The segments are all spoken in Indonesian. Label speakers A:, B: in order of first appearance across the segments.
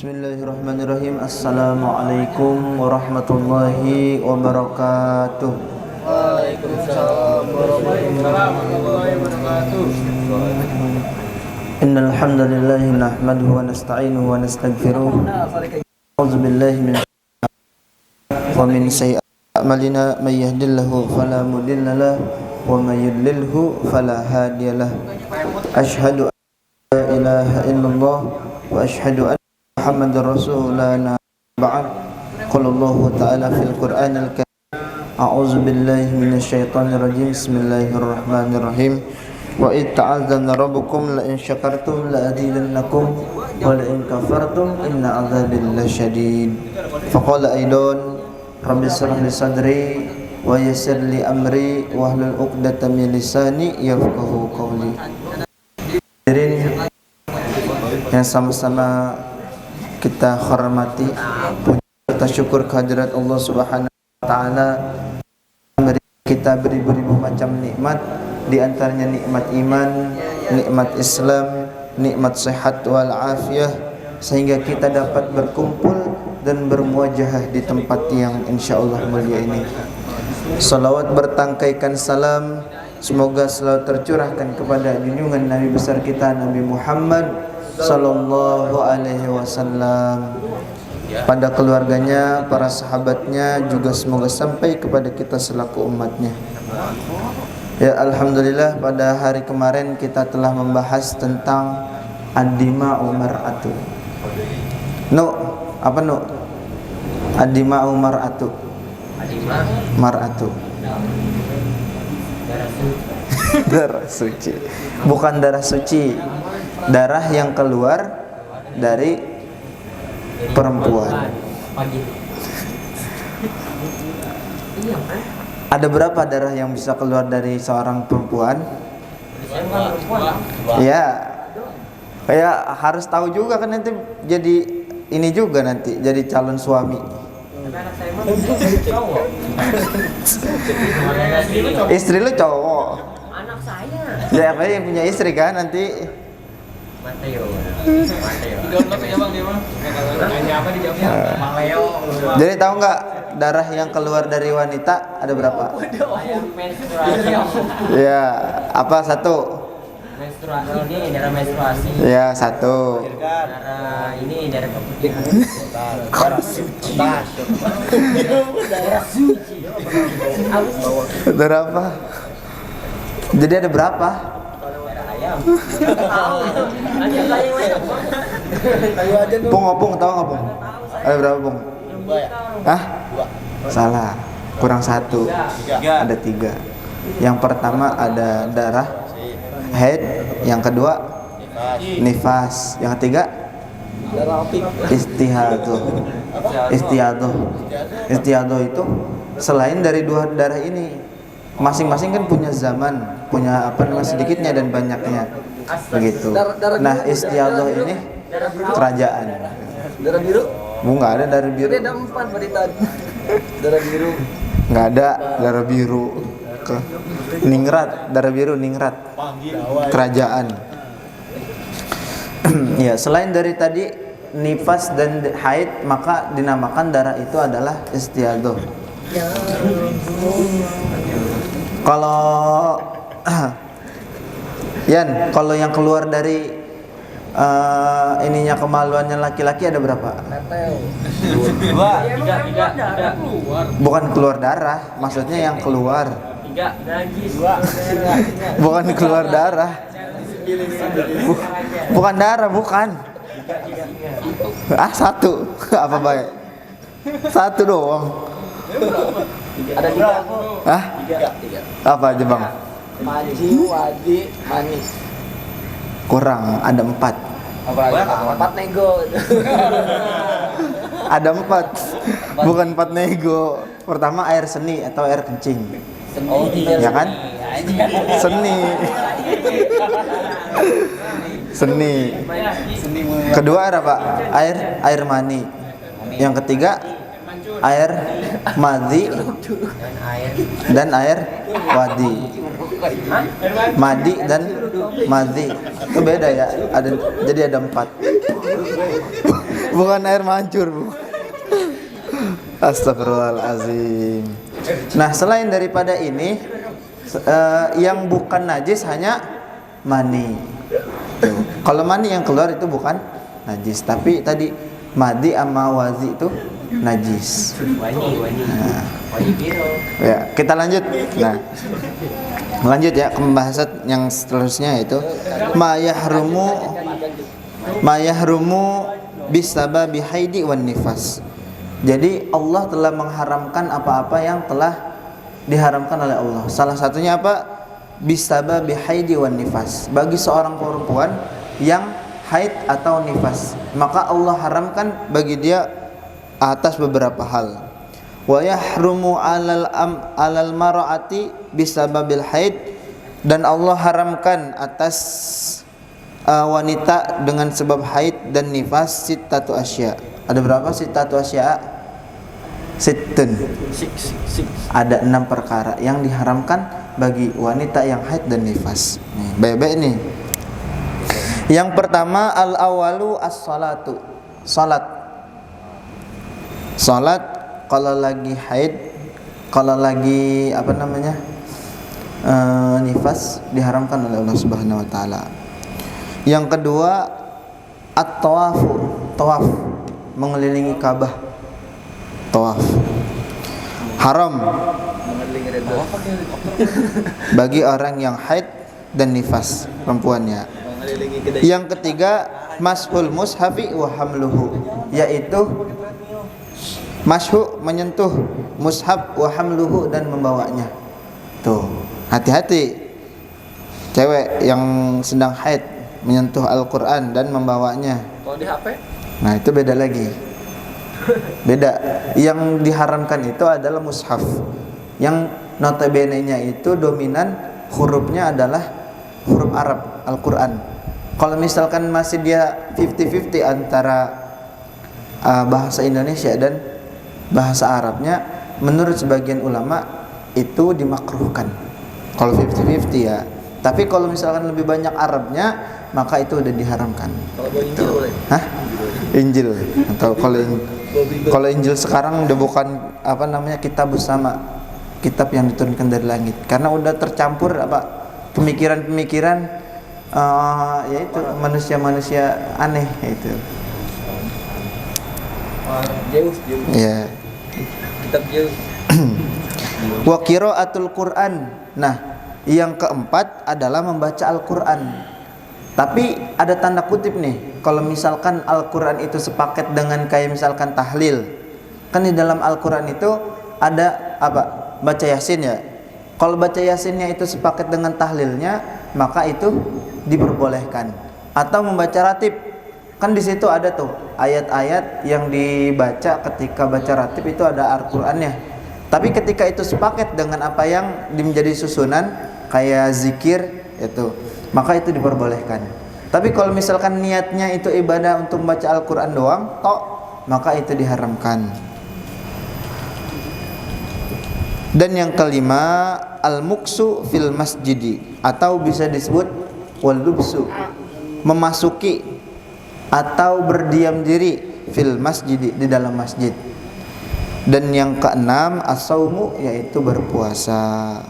A: Bismillahirrahmanirrahim. Assalamualaikum warahmatullahi wabarakatuh.
B: Waalaikumsalam warahmatullahi wabarakatuh.
A: Innal hamdalillah nahmaduhu wa nasta'inuhu wa nastaghfiruh. A'udzu billahi min wa min sayyi'ati a'malina may yahdihillahu fala mudilla lahu wa may yudlilhu fala hadiyalah. Asyhadu an la ilaha illallah wa asyhadu anna Muhammadar Rasulullah ba'd. Qala Allah Ta'ala fil Qur'anil Karim. A'udzu billahi minasyaitonir rajim. Bismillahirrahmanirrahim. Wa id ta'adzana rabbukum la in syakartum la azidannakum wa la in kafartum inna 'adzabi lasyadid. Faqala aidan rabbi shrah li sadri wa yassir li amri wahlul 'uqdatam min lisani yafqahu qawli. Hadirin yang sama-sama kita hormati, puji serta syukur kehadirat Allah Subhanahu wa taala, kita beribu-ribu macam nikmat, di antaranya nikmat iman, nikmat Islam, nikmat sehat wal afiyah, sehingga kita dapat berkumpul dan bermuajahah di tempat yang insyaallah mulia ini. Salawat bertangkaikan salam semoga selalu tercurahkan kepada junjungan Nabi besar kita Nabi Muhammad sallallahu alaihi wasallam, pada keluarganya, para sahabatnya, juga semoga sampai kepada kita selaku umatnya. Ya, alhamdulillah pada hari kemarin kita telah membahas tentang ad-dima'u mar'atu. Apa ad-dima'u mar'atu? Mar'atu. Darah suci. Bukan darah suci. Darah yang keluar dari perempuan. Ada berapa darah yang bisa keluar dari seorang perempuan? Ya, harus tahu juga kan, nanti jadi ini juga, nanti jadi calon suami. Istri lu cowok.
B: Anak saya.
A: Ya, apa yang punya istri kan nanti.
B: Mateo.
A: Jadi tahu nggak darah yang keluar dari wanita ada berapa? Ya, apa satu?
B: Menstruasi, ini darah menstruasi.
A: Ya, satu.
B: Darah ini darah keputihan.
A: Darah suci.
B: Darah suci.
A: Darah apa? Jadi ada berapa? Pung, tahu nggak Pung? Ada berapa Pung? Hah? Salah, kurang satu. Ada tiga. Yang pertama ada darah haid, yang kedua nifas, yang ketiga istihadah. Istihadah itu selain dari dua darah ini, masing-masing kan punya zaman, punya sedikitnya dan banyaknya, begitu. Nah, istiadah ini kerajaan.
B: Darah biru?
A: Nggak ada darah biru.
B: Ada 4 berita. Darah biru.
A: Nggak ada darah biru. Ningrat, darah biru ningrat. Kerajaan. Ya, selain dari tadi nifas dan haid, maka dinamakan darah itu adalah istiadah. Kalau Yan, kalau yang keluar dari ininya kemaluannya laki-laki ada berapa?
B: Tiga.
A: Bukan keluar darah, maksudnya yang keluar.
B: Tiga.
A: Bukan keluar darah. Bukan darah, bukan. Satu. Apa baik? Satu doang.
B: Ada 3.
A: Tiga. Apa aja Bang?
B: Maji, wadi, manis.
A: Kurang, ada 4.
B: Apa lagi? 4 nego.
A: Ada 4. Bukan 4 nego. Pertama air seni atau air kencing. Ya kan? Seni. Kedua air apa? Air mani. Yang ketiga air madhi dan air wadi. Madi dan madhi itu beda ya. Jadi ada 4. Bukan air mancur, Bu. Astagfirullahalazim. Nah, selain daripada ini yang bukan najis hanya mani. Tuh. Kalau mani yang keluar itu bukan najis, tapi tadi madi sama wazi itu najis. Nah. Ya, kita lanjut. Nah, lanjut ya ke pembahasan yang seterusnya yaitu ma yahrumu bisababi haidi wan nifas. Jadi Allah telah mengharamkan apa-apa yang telah diharamkan oleh Allah. Salah satunya apa? Bisababi haidi wan nifas. Bagi seorang perempuan yang haid atau nifas, maka Allah haramkan bagi dia atas beberapa hal. Wa yahrumu alal mar'ati bisababil haid, dan Allah haramkan atas wanita dengan sebab haid dan nifas sittatu asya. Ada berapa sittatu asya? Sittun. Ada 6 perkara yang diharamkan bagi wanita yang haid dan nifas. Nih, baik-baik nih. Yang pertama al-awalu as-salatu. Salat. Salat kalau lagi haid, kalau lagi nifas diharamkan oleh Allah Subhanahu wa taala. Yang kedua at-tawafu, tawaf, mengelilingi Ka'bah. Tawaf. Haram bagi orang yang haid dan nifas, perempuannya. Yang ketiga mashul mushafi wa hamluhu, yaitu mashu menyentuh mushaf wa hamluhu dan membawanya. Tuh, hati-hati cewek yang sedang haid menyentuh Al-Qur'an dan membawanya.
B: Kalau di HP?
A: Nah, itu beda lagi. Beda. Yang diharamkan itu adalah mushaf. Yang notabene-nya itu dominan hurufnya adalah huruf Arab, Al-Qur'an. Kalau misalkan masih dia 50-50 antara bahasa Indonesia dan bahasa Arabnya, menurut sebagian ulama itu dimakruhkan. Kalau 50-50 ya. Tapi kalau misalkan lebih banyak Arabnya, maka itu udah diharamkan.
B: Kalau Injil boleh?
A: Hah? Injil. Atau kalau Injil sekarang udah bukan kitab bersama, kitab yang diturunkan dari langit. Karena udah tercampur pemikiran-pemikiran yaitu manusia-manusia aneh itu.
B: Jauh.
A: Ya.
B: Kitab jauh.
A: Wa qiraatul Qur'an. Nah, yang keempat adalah membaca Al-Qur'an. Tapi ada tanda kutip nih. Kalau misalkan Al-Qur'an itu sepaket dengan kayak misalkan tahlil. Kan di dalam Al-Qur'an itu ada baca Yasin ya. Kalau baca Yasinnya itu sepaket dengan tahlilnya, maka itu diperbolehkan. Atau membaca ratib. Kan di situ ada tuh ayat-ayat yang dibaca ketika baca ratib itu ada Al-Qur'annya. Tapi ketika itu sepaket dengan apa yang menjadi susunan kayak zikir itu, maka itu diperbolehkan. Tapi kalau misalkan niatnya itu ibadah untuk membaca Al-Qur'an doang, maka itu diharamkan. Dan yang kelima al-muksu fil masjidi, atau bisa disebut wal-lubsu, memasuki atau berdiam diri fil masjidi, di dalam masjid. Dan yang keenam as-saumu, yaitu berpuasa.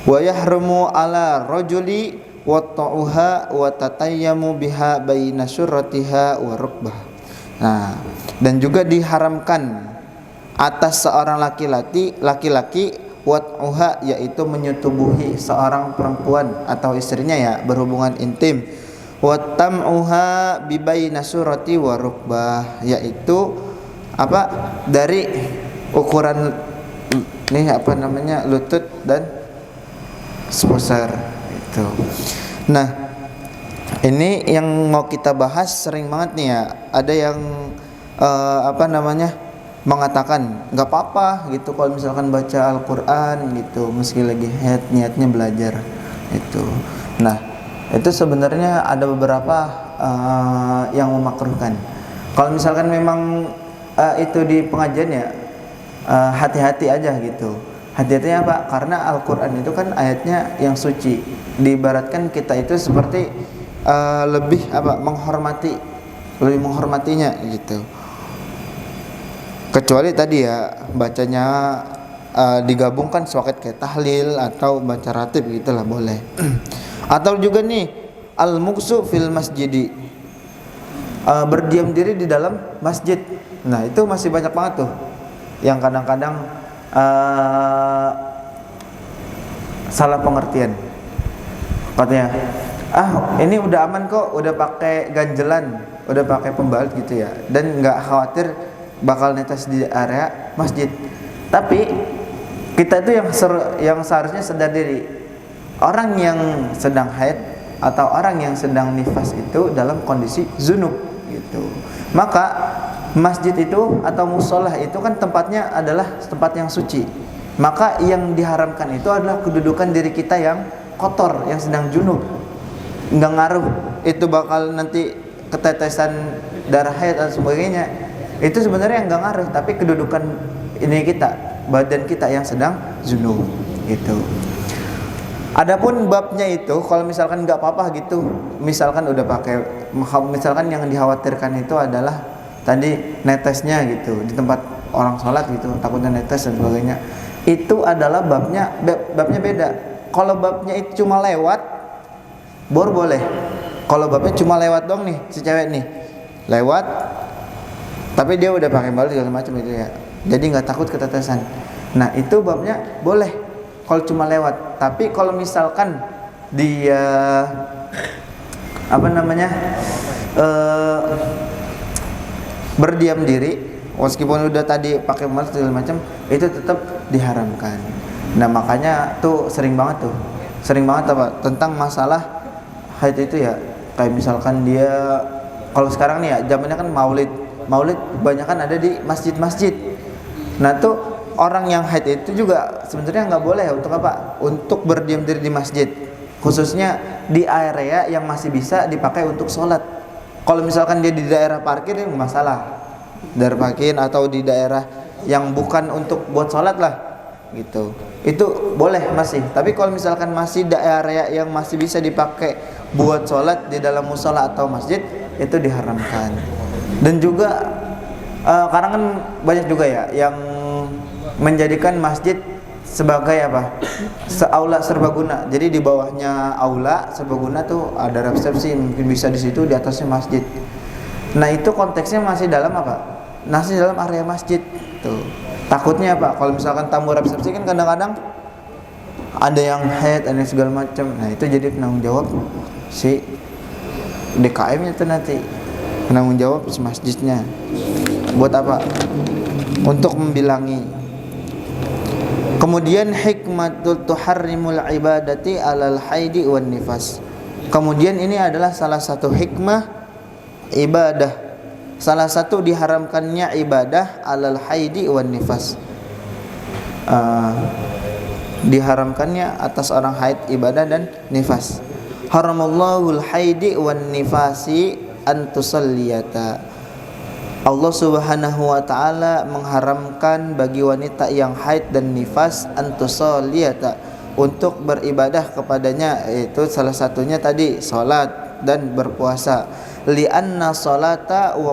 A: Wa yahrumu ala rajuli wa ta'uha wa tatayyamu biha baina surratiha wa rukbah. Nah, dan juga diharamkan atas seorang laki-laki wat'uha, yaitu menyetubuhi seorang perempuan atau istrinya ya, berhubungan intim. Wattam'uha bibaina surati wa rukbah, yaitu dari ukuran lutut dan sponsor itu. Nah, ini yang mau kita bahas sering banget nih ya. Ada yang mengatakan nggak apa-apa gitu kalau misalkan baca Al-Qur'an gitu meski lagi haid, niatnya belajar itu. Nah, itu sebenarnya ada beberapa yang memakruhkan. Kalau misalkan memang itu di pengajian ya, hati-hati aja gitu. Hati-hatinya apa? Karena Al-Qur'an itu kan ayatnya yang suci. Diibaratkan kita itu seperti lebih menghormati lebih menghormatinya gitu. Kecuali tadi ya bacanya digabungkan sewaktu kayak tahlil atau baca ratib gitulah boleh. Atau juga nih al-muksu fil masjidi, berdiam diri di dalam masjid. Nah itu masih banyak banget tuh yang kadang-kadang salah pengertian. Katanya, ini udah aman kok, udah pakai ganjelan, udah pakai pembalut gitu ya, dan nggak khawatir bakal netes di area masjid. Tapi kita itu yang seharusnya sadar diri, orang yang sedang haid atau orang yang sedang nifas itu dalam kondisi junub gitu. Maka masjid itu atau musolah itu kan tempatnya adalah tempat yang suci. Maka yang diharamkan itu adalah kedudukan diri kita yang kotor, yang sedang junub. Nggak ngaruh itu bakal nanti ketetesan darah haid dan sebagainya. Itu sebenarnya nggak ngaruh, tapi kedudukan ini kita, badan kita yang sedang junub gitu. Adapun babnya itu kalau misalkan nggak apa-apa gitu, misalkan udah pakai, misalkan yang dikhawatirkan itu adalah tadi netesnya gitu di tempat orang sholat gitu, takutnya netes dan sebagainya. Itu adalah babnya beda. Kalau babnya itu cuma lewat, boleh. Kalau babnya cuma lewat dong nih, si cewek nih lewat, tapi dia udah pakai balut segala macam itu ya, jadi nggak takut ketetesan. Nah itu babnya boleh kalau cuma lewat. Tapi kalau misalkan dia berdiam diri, meskipun udah tadi pakai balut segala macam, itu tetap diharamkan. Nah makanya tuh sering banget apa tentang masalah haid itu ya, kayak misalkan dia kalau sekarang nih ya zamannya kan maulid kebanyakan ada di masjid-masjid. Nah tuh orang yang haid itu juga sebenarnya nggak boleh untuk apa? Untuk berdiam diri di masjid, khususnya di area yang masih bisa dipakai untuk sholat. Kalau misalkan dia di daerah parkir ini masalah, daerah parkir atau di daerah yang bukan untuk buat sholat lah gitu, itu boleh masih. Tapi kalau misalkan masih daerah yang masih bisa dipakai buat sholat di dalam musola atau masjid, itu diharamkan. Dan juga karena kan banyak juga ya yang menjadikan masjid sebagai apa? Aula serbaguna. Jadi di bawahnya aula serbaguna tuh ada resepsi, mungkin bisa di situ, di atasnya masjid. Nah, itu konteksnya masih dalam apa? Masih dalam area masjid tuh. Takutnya apa? Kalau misalkan tamu resepsi kan kadang-kadang ada yang haid, ada yang segala macam. Nah, itu jadi penanggung jawab si DKM-nya tuh nanti. Penanggung jawab si masjidnya. Buat apa? Untuk membilangi. Kemudian hikmatul tuharrimul ibadati alal haidi wan nifas. Kemudian ini adalah salah satu hikmah ibadah, salah satu diharamkannya ibadah alal haidi wan nifas. Diharamkannya atas orang haid ibadah dan nifas. Haramallahu al-haidi wan nifasi an tusalliyata. Allah Subhanahu wa taala mengharamkan bagi wanita yang haid dan nifas antusalliyata, untuk beribadah kepadanya, yaitu salah satunya tadi salat dan berpuasa. Li'anna salata wa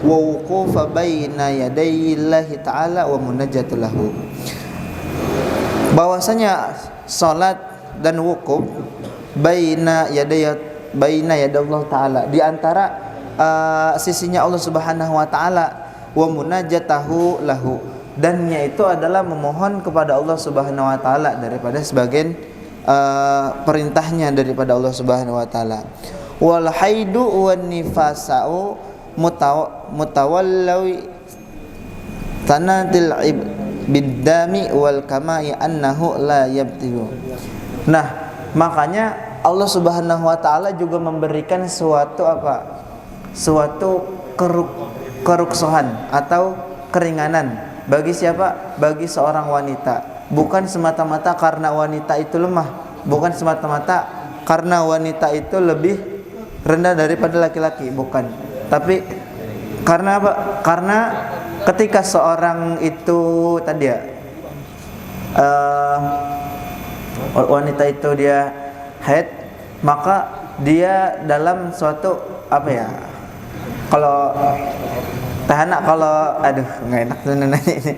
A: wuqufa baina yadayillahi ta'ala wa munajjatu lahu. Bahwasanya salat dan wukuf baina yadallah ta'ala, di antara sisinya Allah Subhanahu wa taala, wa munajatahu lahu, dan yaitu adalah memohon kepada Allah Subhanahu wa taala daripada sebagian perintahnya daripada Allah Subhanahu wa taala. Wal haidu wan nifasau mutawallawi tanatil biddami wal kamai annahu la yabtihu. Nah, makanya Allah Subhanahu wa taala juga memberikan suatu apa? Suatu keruksohan atau keringanan bagi siapa? Bagi seorang wanita. Bukan semata-mata karena wanita itu lemah, bukan semata-mata karena wanita itu lebih rendah daripada laki-laki, bukan. Tapi karena apa? Karena ketika seorang itu tadi ya, wanita itu dia haid, maka dia dalam suatu apa ya, Kalau tahanak kalau aduh nggak enak tuh nanya ini.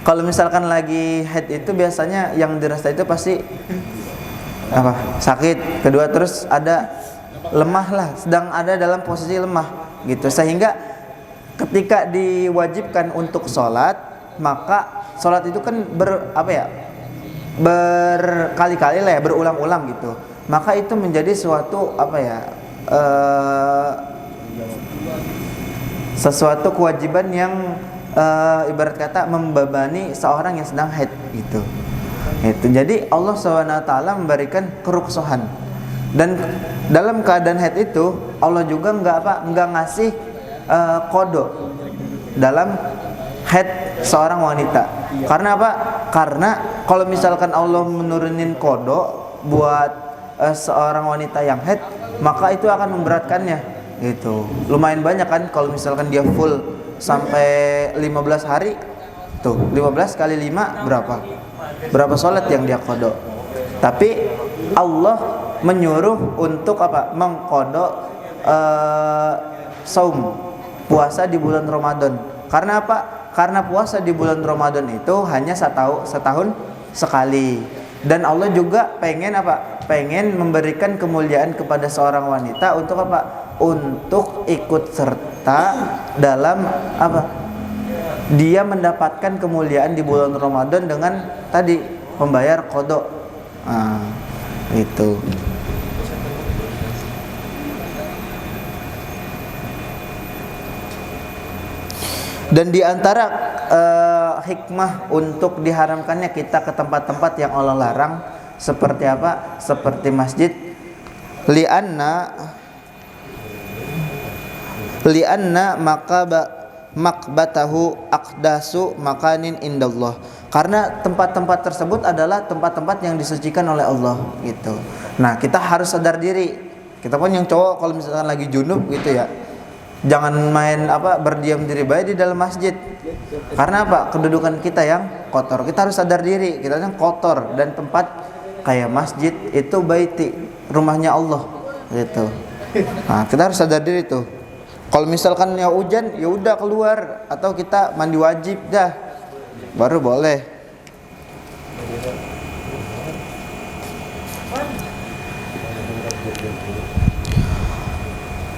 A: Kalau misalkan lagi haid itu biasanya yang dirasa itu pasti apa? Sakit. Kedua terus ada lemah lah, sedang ada dalam posisi lemah gitu. Sehingga ketika diwajibkan untuk sholat, maka sholat itu kan berkali-kali lah ya, berulang-ulang gitu. Maka itu menjadi suatu sesuatu kewajiban yang ibarat kata membebani seorang yang sedang haid gitu. Itu. Jadi Allah SWT memberikan keruksuhan. Dan dalam keadaan haid itu Allah juga nggak ngasih qada dalam haid seorang wanita. Karena apa? Karena kalau misalkan Allah menurunin qada buat seorang wanita yang haid, maka itu akan memberatkannya gitu. Lumayan banyak kan kalau misalkan dia full sampai 15 hari. Tuh, 15 kali 5 berapa? Berapa sholat yang dia qada? Tapi Allah menyuruh untuk apa? Mengqada saum, puasa di bulan Ramadan. Karena apa? Karena puasa di bulan Ramadan itu hanya setahun sekali. Dan Allah juga pengen apa? Pengen memberikan kemuliaan kepada seorang wanita untuk apa? Untuk ikut serta dalam apa? Dia mendapatkan kemuliaan di bulan Ramadan dengan tadi membayar qada. Itu. Dan di antara hikmah untuk diharamkannya kita ke tempat-tempat yang Allah larang seperti apa? Seperti masjid. Lianna makbatahu aqdasu makanin indallah. Karena tempat-tempat tersebut adalah tempat-tempat yang disucikan oleh Allah gitu. Nah, kita harus sadar diri. Kita pun yang cowok kalau misalkan lagi junub gitu ya, jangan main berdiam diri baik di dalam masjid. Karena apa? Kedudukan kita yang kotor. Kita harus sadar diri, kita yang kotor. Dan tempat kayak masjid itu baiti, rumahnya Allah gitu. Nah, kita harus sadar diri tuh. Kalau misalkan ya hujan, ya udah keluar atau kita mandi wajib dah, baru boleh.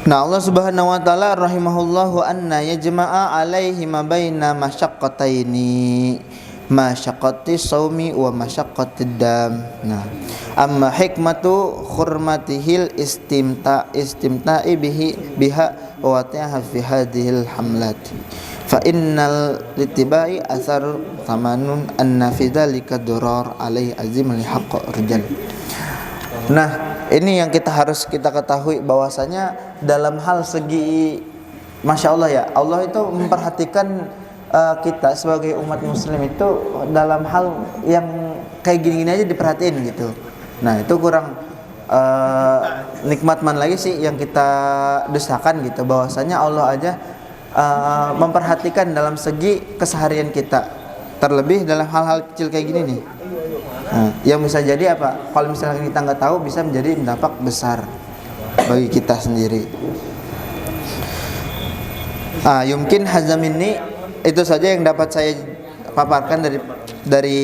A: Nah, Allah Subhanahu wa taala rahimahullahu anna yajma'a alaihi ma baina masyaqqataini, masyaqqati shaumi wa masyaqqati dam. Nah, amma hikmatu hurmatihil istimta'i biha wa ta'ha fi hadhil hamlat. Fa innal litibai athar tamanun anna fi dzalika durar alaihi azim li haqq rijal. Nah, ini yang harus kita ketahui bahwasanya dalam hal segi Masya Allah ya, Allah itu memperhatikan kita sebagai umat muslim itu dalam hal yang kayak gini-gini aja diperhatiin gitu. Nah, itu kurang nikmat man lagi sih yang kita desakan gitu, bahwasanya Allah aja memperhatikan dalam segi keseharian kita, terlebih dalam hal-hal kecil kayak gini nih. Nah, yang bisa jadi apa? Kalau misalnya kita nggak tahu, bisa menjadi dampak besar bagi kita sendiri. Yumkin hazam ini itu saja yang dapat saya paparkan dari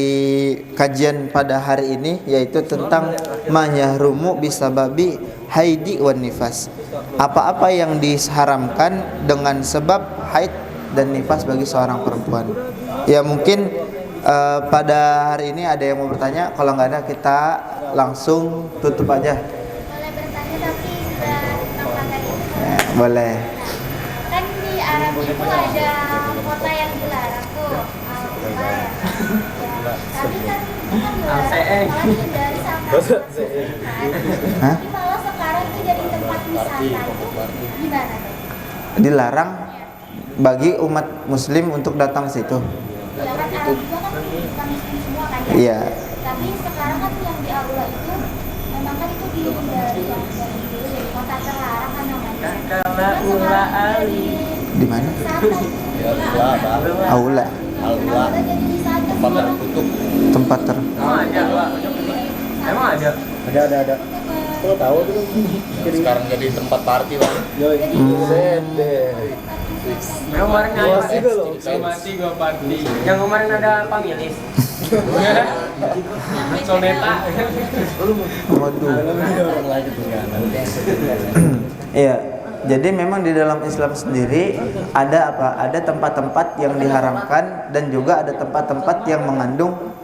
A: kajian pada hari ini, yaitu tentang manyahrumu bisababi haidi wan nifas. Apa-apa yang diharamkan dengan sebab haid dan nifas bagi seorang perempuan. Ya mungkin pada hari ini ada yang mau bertanya. Kalau nggak ada, kita langsung tutup aja.
C: Boleh bertanya tapi sudah ditambahkan tadi.
A: Boleh.
C: Kan di Arab itu ada kota yang dilarang tuh, Al-Quba ya. Tapi kan itu kan dilarang, malah dari sama. Tapi malah sekarang itu jadi tempat wisata itu gimana tuh?
A: Dilarang bagi umat muslim untuk datang ke situ.
C: Ya kan Arab juga kan bukan muslim semua kan ya.
A: Iya.
C: Tapi sekarang kan yang di Aula itu memang kan itu dari kota terlarang kan namanya.
A: Di mana? Aula.
C: Aula jadi wisata.
B: Tempat tertutup.
A: Tempat
B: Emang ada, Pak? Emang ada? Ada.
D: tahu tuh. Sekarang jadi tempat party bang.
B: Yang kemarin mati gue party. Yang kemarin ada pamilis. Soneta.
A: Waduh. Iya. Jadi memang di dalam Islam sendiri ada apa? Ada tempat-tempat yang diharamkan dan juga ada tempat-tempat yang mengandung